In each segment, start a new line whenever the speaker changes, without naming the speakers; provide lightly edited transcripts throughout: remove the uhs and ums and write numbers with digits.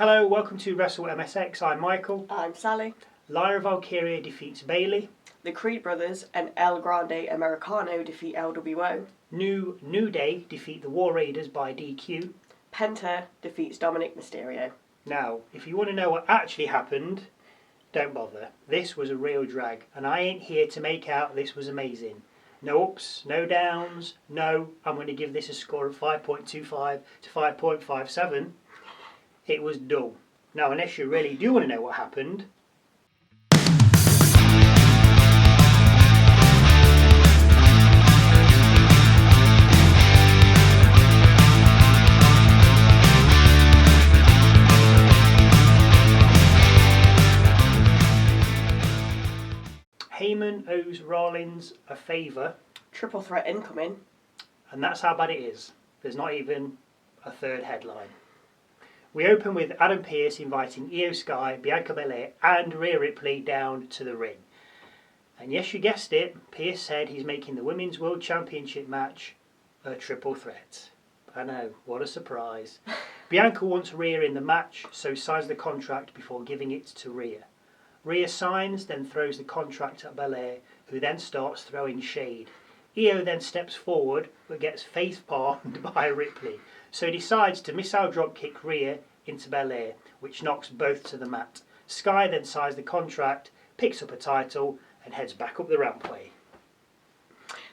Hello, welcome to Wrestle MSX. I'm Michael.
I'm Sally.
Lyra Valkyria defeats Bayley.
The Creed brothers and El Grande Americano defeat LWO.
New Day defeat the War Raiders by DQ.
Penta defeats Dominik Mysterio.
Now, if you want to know what actually happened, don't bother. This was a real drag, and I ain't here to make out this was amazing. No ups, no downs, no, I'm going to give this a score of 5.25 to 5.57. It was dull. Now, unless you really do want to know what happened, Heyman owes Rollins a favour.
Triple threat incoming.
And that's how bad it is. There's not even a third headline. We open with Adam Pearce inviting Io Sky, Bianca Belair and Rhea Ripley down to the ring. And yes, you guessed it, Pearce said he's making the Women's World Championship match a triple threat. I know, what a surprise. Bianca wants Rhea in the match, so signs the contract before giving it to Rhea. Rhea signs, then throws the contract at Belair, who then starts throwing shade. Io then steps forward, but gets face-palmed by Ripley, so he decides to missile dropkick Rhea into Belair, which knocks both to the mat. Sky then signs the contract, picks up a title, and heads back up the rampway.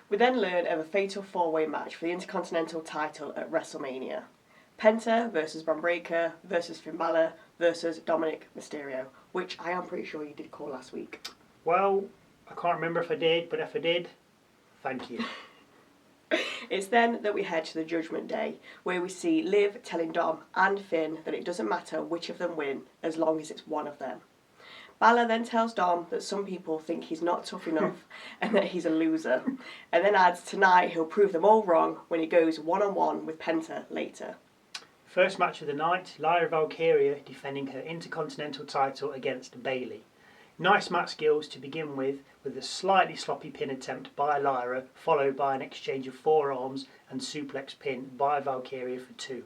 We then learn of a fatal four-way match for the Intercontinental title at WrestleMania. Penta versus Bron Breakker versus Finn Balor versus Dominik Mysterio, which I am pretty sure you did call last week.
Well, I can't remember if I did, but if I did, thank you.
It's then that we head to the Judgment Day, where we see Liv telling Dom and Finn that it doesn't matter which of them win, as long as it's one of them. Balor then tells Dom that some people think he's not tough enough and that he's a loser, and then adds tonight he'll prove them all wrong when he goes one-on-one with Penta later.
First match of the night, Lyra Valkyria defending her Intercontinental title against Bayley. Nice mat skills to begin with a slightly sloppy pin attempt by Lyra, followed by an exchange of forearms and suplex pin by Valkyria for 2.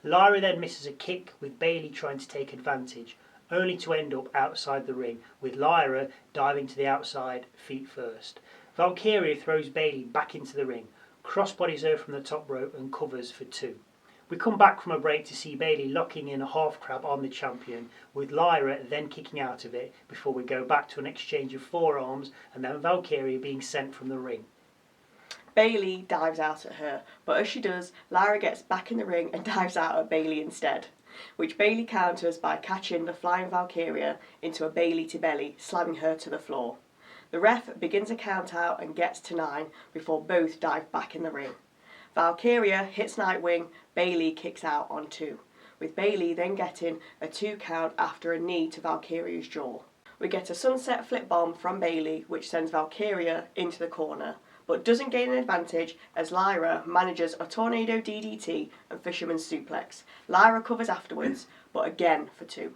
Lyra then misses a kick with Bayley trying to take advantage, only to end up outside the ring, with Lyra diving to the outside feet first. Valkyria throws Bayley back into the ring, crossbodies her from the top rope and covers for 2. We come back from a break to see Bayley locking in a half crab on the champion, with Lyra then kicking out of it before we go back to an exchange of forearms and then Valkyria being sent from the ring.
Bayley dives out at her, but as she does, Lyra gets back in the ring and dives out at Bayley instead, which Bayley counters by catching the flying Valkyria into a Bayley to belly, slamming her to the floor. The ref begins a count out and gets to 9 before both dive back in the ring. Valkyria hits Nightwing, Bayley kicks out on 2, with Bayley then getting a 2 count after a knee to Valkyria's jaw. We get a sunset flip bomb from Bayley, which sends Valkyria into the corner, but doesn't gain an advantage as Lyra manages a tornado DDT and fisherman's suplex. Lyra covers afterwards, but again for 2.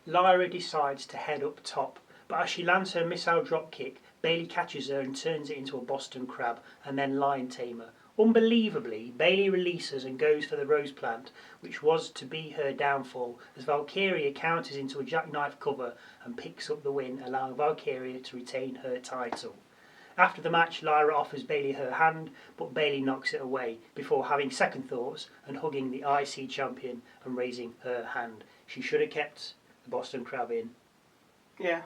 Lyra decides to head up top, but as she lands her missile dropkick, Bayley catches her and turns it into a Boston Crab and then Lion Tamer. Unbelievably, Bayley releases and goes for the Rose Plant, which was to be her downfall, as Valkyria counters into a jackknife cover and picks up the win, allowing Valkyria to retain her title. After the match, Lyra offers Bayley her hand, but Bayley knocks it away before having second thoughts and hugging the IC champion and raising her hand. She should have kept the Boston Crab in.
Yeah.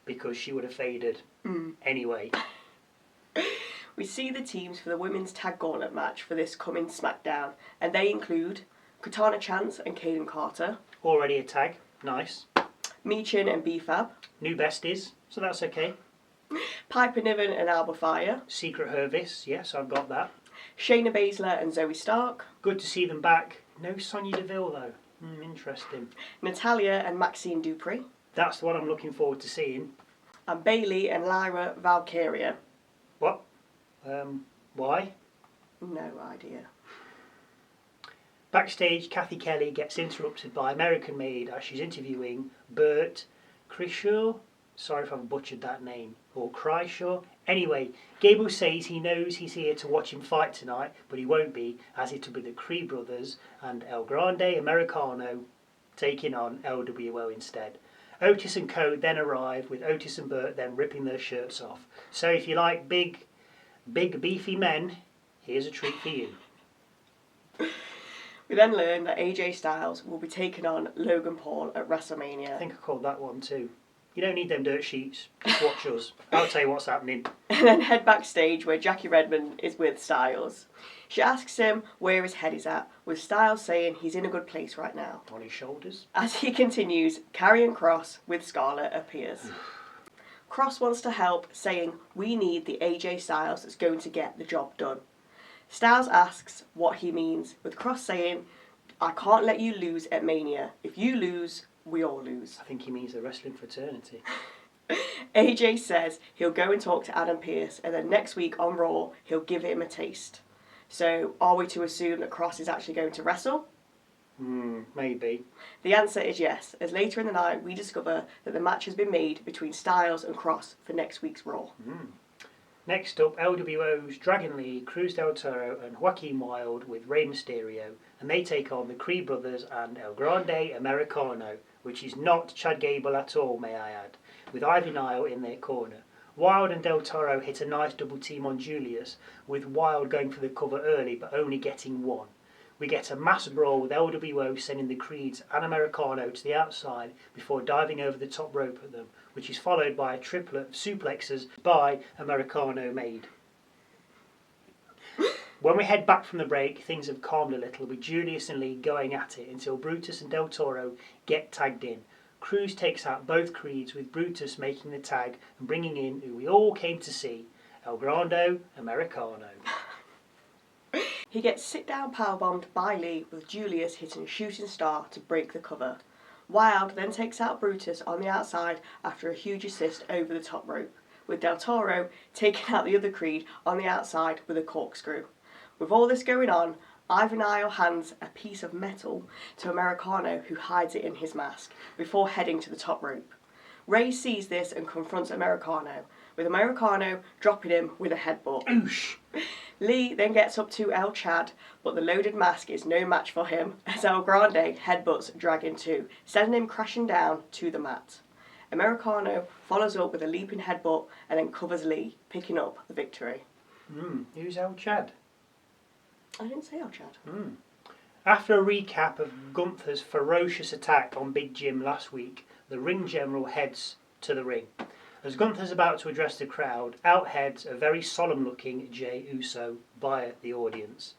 Because she would have faded. Anyway.
We see the teams for the women's tag gauntlet match for this coming SmackDown, and they include Katana Chance and Kaden Carter.
Already a tag, nice.
Meechin and B-Fab.
New besties, so that's okay.
Piper Niven and Alba Fire.
Secret Hervis, yes, I've got that.
Shayna Baszler and Zoe Stark.
Good to see them back. No Sonya Deville though. Interesting.
Natalia and Maxine Dupree.
That's the one I'm looking forward to seeing.
And Bayley and Lyra Valkyria.
What? Why?
No idea.
Backstage, Kathy Kelly gets interrupted by American Maid as she's interviewing Bert Kreischer. Sorry if I've butchered that name. Or Kreischer. Anyway, Gable says he knows he's here to watch him fight tonight, but he won't be, as it'll be the Creed brothers and El Grande Americano taking on LWO instead. Otis and Co then arrive, with Otis and Bert then ripping their shirts off. So if you like big beefy men, here's a treat for you.
We then learn that AJ Styles will be taking on Logan Paul at WrestleMania.
I think I called that one too. You don't need them dirt sheets, just watch us. I'll tell you what's happening.
And then head backstage where Jackie Redmond is with Styles. She asks him where his head is at, with Styles saying he's in a good place right now.
On his shoulders.
As he continues, Karrion Kross with Scarlett appears. Kross wants to help, saying, "We need the AJ Styles that's going to get the job done." Styles asks what he means, with Kross saying, "I can't let you lose at Mania. If you lose, we all lose."
I think he means the wrestling fraternity.
AJ says he'll go and talk to Adam Pearce, and then next week on Raw, he'll give him a taste. So, are we to assume that Kross is actually going to wrestle?
Maybe.
The answer is yes, as later in the night we discover that the match has been made between Styles and Kross for next week's Raw.
Next up, LWO's Dragon Lee, Cruz del Toro and Joaquin Wilde with Rey Mysterio, and they take on the Creed brothers and El Grande Americano, which is not Chad Gable at all, may I add, with Ivy Nile in their corner. Wilde and Del Toro hit a nice double team on Julius, with Wilde going for the cover early but only getting one. We get a mass brawl with LWO sending the Creeds and Americano to the outside before diving over the top rope at them, which is followed by a triplet of suplexes by Americano made. When we head back from the break, things have calmed a little, with Julius and Lee going at it until Brutus and Del Toro get tagged in. Cruz takes out both Creeds, with Brutus making the tag and bringing in who we all came to see, El Grande Americano.
He gets sit-down powerbombed by Lee, with Julius hitting a shooting star to break the cover. Wilde then takes out Brutus on the outside after a huge assist over the top rope, with Del Toro taking out the other Creed on the outside with a corkscrew. With all this going on, Ivy Nile hands a piece of metal to Americano, who hides it in his mask, before heading to the top rope. Rey sees this and confronts Americano, with Americano dropping him with a headbutt.
Oosh!
Lee then gets up to El Chad, but the loaded mask is no match for him, as El Grande headbutts Dragon 2, sending him crashing down to the mat. Americano follows up with a leaping headbutt and then covers Lee, picking up the victory.
Who's El Chad?
I didn't say El Chad.
After a recap of Gunther's ferocious attack on Big Jim last week, the ring general heads to the ring. As Gunther's about to address the crowd, out heads a very solemn-looking Jey Uso via the audience.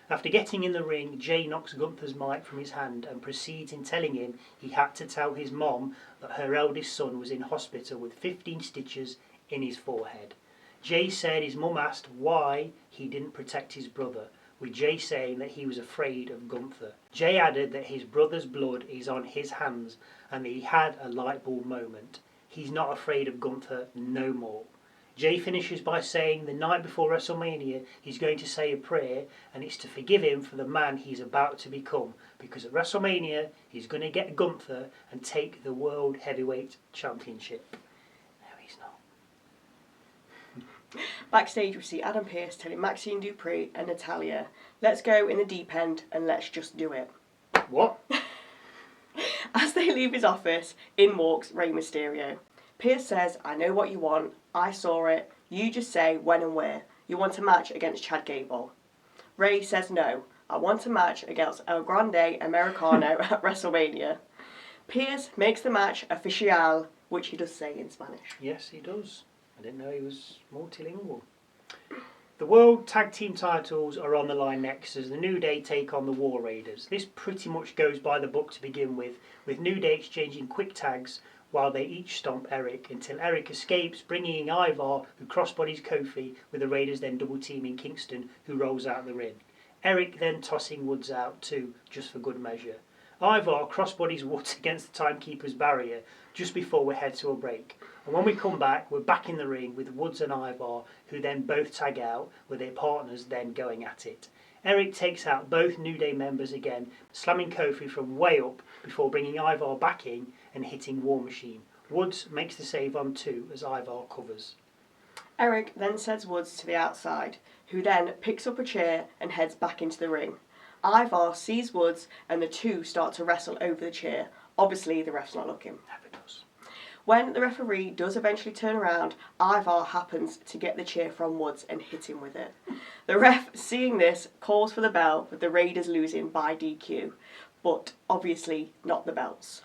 After getting in the ring, Jey knocks Gunther's mic from his hand and proceeds in telling him he had to tell his mom that her eldest son was in hospital with 15 stitches in his forehead. Jey said his mum asked why he didn't protect his brother, with Jey saying that he was afraid of Gunther. Jey added that his brother's blood is on his hands and that he had a light bulb moment. He's not afraid of Gunther no more. Jey finishes by saying the night before WrestleMania he's going to say a prayer, and it's to forgive him for the man he's about to become, because at WrestleMania he's going to get Gunther and take the World Heavyweight Championship. No, he's not.
Backstage we see Adam Pearce telling Maxine Dupree and Natalya, "Let's go in the deep end and let's just do it."
What?
As they leave his office, in walks Rey Mysterio. Pearce says, "I know what you want, I saw it, you just say when and where. You want a match against Chad Gable." Rey says, "No, I want a match against El Grande Americano at WrestleMania." Pearce makes the match official, which he does say in Spanish.
Yes, he does. I didn't know he was multilingual. The World Tag Team titles are on the line next as the New Day take on the War Raiders. This pretty much goes by the book to begin with New Day exchanging quick tags while they each stomp Eric until Eric escapes, bringing in Ivar, who crossbodies Kofi, with the Raiders then double teaming Kingston, who rolls out the ring. Eric then tossing Woods out too, just for good measure. Ivar crossbodies Woods against the Timekeeper's barrier just before we head to a break. And when we come back, we're back in the ring with Woods and Ivar, who then both tag out, with their partners then going at it. Eric takes out both New Day members again, slamming Kofi from way up before bringing Ivar back in and hitting War Machine. Woods makes the save on 2 as Ivar covers.
Eric then sends Woods to the outside, who then picks up a chair and heads back into the ring. Ivar sees Woods and the two start to wrestle over the chair. Obviously, the ref's not looking.
Never does.
When the referee does eventually turn around, Ivar happens to get the chair from Woods and hit him with it. The ref, seeing this, calls for the bell with the Raiders losing by DQ, but obviously not the belts.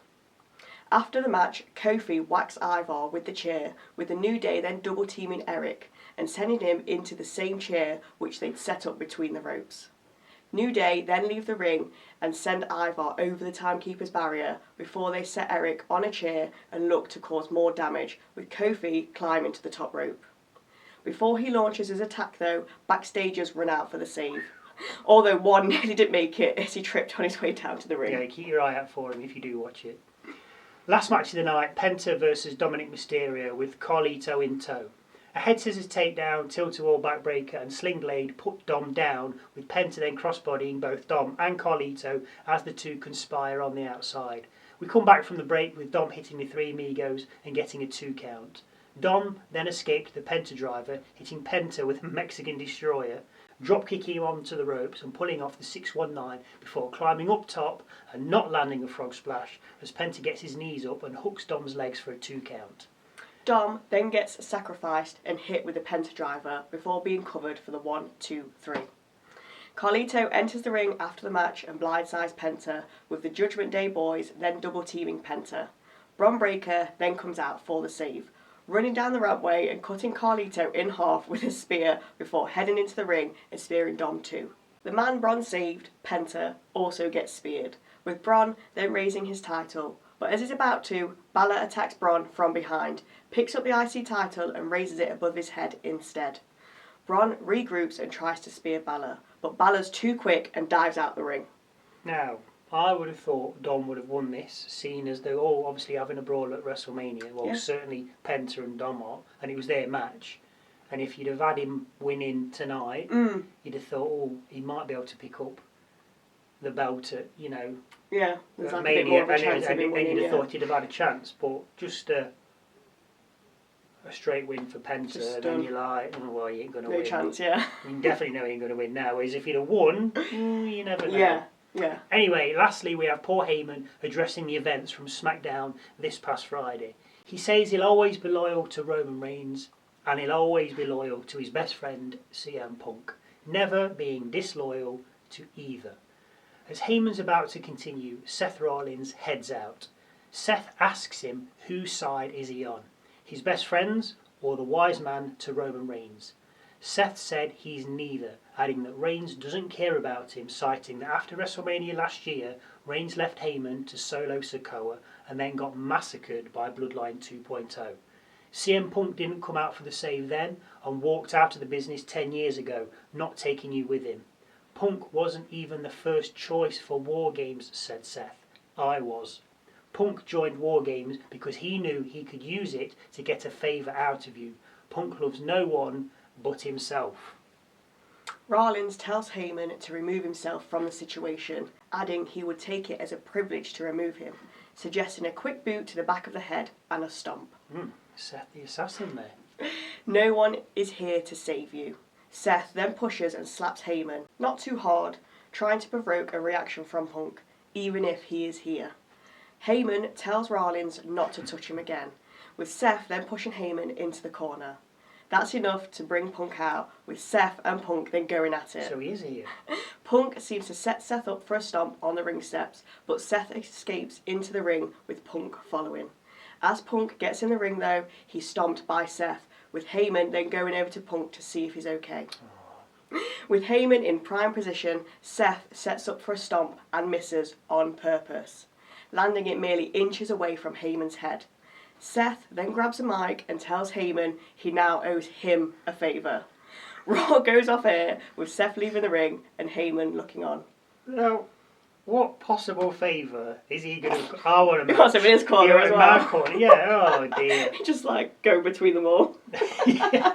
After the match, Kofi whacks Ivar with the chair, with the New Day then double teaming Eric and sending him into the same chair which they'd set up between the ropes. New Day then leave the ring and send Ivar over the timekeeper's barrier before they set Eric on a chair and look to cause more damage, with Kofi climbing to the top rope. Before he launches his attack though, backstagers run out for the save. Although one nearly didn't make it as he tripped on his way down to the ring.
Yeah, keep your eye out for him if you do watch it. Last match of the night, Penta versus Dominik Mysterio with Carlito in tow. A head scissors takedown, tilt-a-wall backbreaker and sling blade put Dom down, with Penta then crossbodying both Dom and Carlito as the two conspire on the outside. We come back from the break with Dom hitting the three amigos and getting a 2 count. Dom then escaped the Penta driver, hitting Penta with a Mexican destroyer, drop kicking him onto the ropes and pulling off the 619 before climbing up top and not landing a frog splash as Penta gets his knees up and hooks Dom's legs for a 2 count.
Dom then gets sacrificed and hit with the Penta driver before being covered for the 1, 2, 3. Carlito enters the ring after the match and blindsides Penta, with the Judgment Day boys then double teaming Penta. Bron Breakker then comes out for the save, running down the rampway and cutting Carlito in half with a spear before heading into the ring and spearing Dom too. The man Bron saved, Penta, also gets speared, with Bron then raising his title. But as he's about to, Balor attacks Bron from behind, picks up the IC title and raises it above his head instead. Bron regroups and tries to spear Balor, but Balor's too quick and dives out the ring.
Now, I would have thought Dom would have won this, seeing as they're all obviously having a brawl at WrestleMania. Well,
Yeah.
certainly Penta and Dom are, and it was their match. And if you'd have had him winning tonight, you'd have thought, oh, he might be able to pick up the belt at,
Yeah, there's like
Mania,
a bit more of a
and
chance of him winning,
you'd have
yeah.
thought he'd have had a chance, but just a straight win for Penta,
Just,
then you're like, oh, well, he ain't going to win.
No chance, yeah.
You definitely know he ain't going to win now, whereas if he'd have won, you never know.
Yeah.
Anyway, lastly, we have Paul Heyman addressing the events from SmackDown this past Friday. He says he'll always be loyal to Roman Reigns, and he'll always be loyal to his best friend, CM Punk, never being disloyal to either. As Heyman's about to continue, Seth Rollins heads out. Seth asks him whose side is he on, his best friend's or the wise man to Roman Reigns. Seth said he's neither, adding that Reigns doesn't care about him, citing that after WrestleMania last year, Reigns left Heyman to solo Sikoa and then got massacred by Bloodline 2.0. CM Punk didn't come out for the save then and walked out of the business 10 years ago, not taking you with him. Punk wasn't even the first choice for War Games, said Seth. I was. Punk joined War Games because he knew he could use it to get a favour out of you. Punk loves no one but himself.
Rollins tells Heyman to remove himself from the situation, adding he would take it as a privilege to remove him, suggesting a quick boot to the back of the head and a stomp.
Seth the assassin there.
No one is here to save you. Seth then pushes and slaps Heyman, not too hard, trying to provoke a reaction from Punk, even if he is here. Heyman tells Rollins not to touch him again, with Seth then pushing Heyman into the corner. That's enough to bring Punk out, with Seth and Punk then going at it.
So he is here.
Punk seems to set Seth up for a stomp on the ring steps, but Seth escapes into the ring with Punk following. As Punk gets in the ring though, he's stomped by Seth, with Heyman then going over to Punk to see if he's okay. With Heyman in prime position, Seth sets up for a stomp and misses on purpose, landing it merely inches away from Heyman's head. Seth then grabs a mic and tells Heyman he now owes him a favour. Raw goes off air with Seth leaving the ring and Heyman looking on.
Now, what possible favour is he going to... I want to
He wants him in his corner as well.
My corner, yeah, oh dear.
Just like go between them all.
Yeah.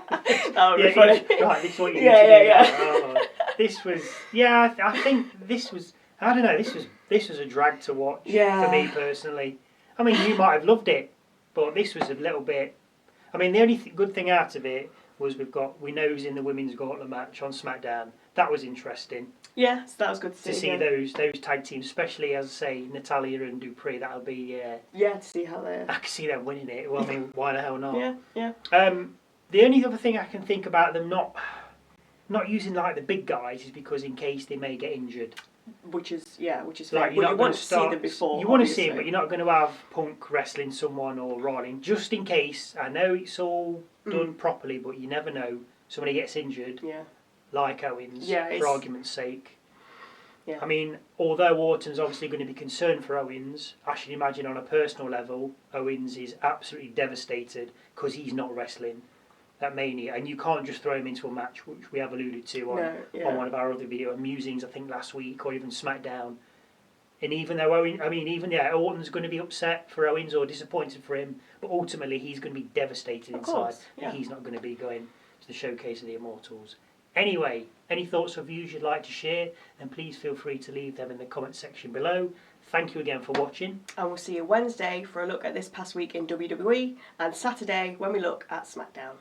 That would be funny.
Right, this is what you
Yeah,
need to do.
yeah.
Oh, this was... Yeah, I think this was... I don't know, this was a drag to watch for me personally. I mean, you might have loved it, but this was a little bit... I mean, the only good thing out of it was we know who's in the women's gauntlet match on SmackDown. that was interesting.
Yeah, so that was good
to see those tag teams, especially as I say Natalya and Dupree. That'll be
to see how they.
I can see them winning it. Well, I mean, why the hell not?
Yeah.
The only other thing I can think about them not using like the big guys is because in case they may get injured.
Which is
like
you want to see them before.
You want to see them, but you're not going to have Punk wrestling someone or Rolling just in case. I know it's all done properly, but you never know. Somebody gets injured.
Yeah.
Like Owens, for argument's sake.
Yeah.
I mean, although Orton's obviously going to be concerned for Owens, I should imagine on a personal level, Owens is absolutely devastated because he's not wrestling at Mania, and you can't just throw him into a match, which we have alluded to on one of our other video musings, I think last week, or even SmackDown. And even though Orton's going to be upset for Owens or disappointed for him, but ultimately he's going to be devastated inside that he's not going to be going to the Showcase of the Immortals. Anyway, any thoughts or views you'd like to share, then please feel free to leave them in the comment section below. Thank you again for watching.
And we'll see you Wednesday for a look at this past week in WWE, and Saturday when we look at SmackDown.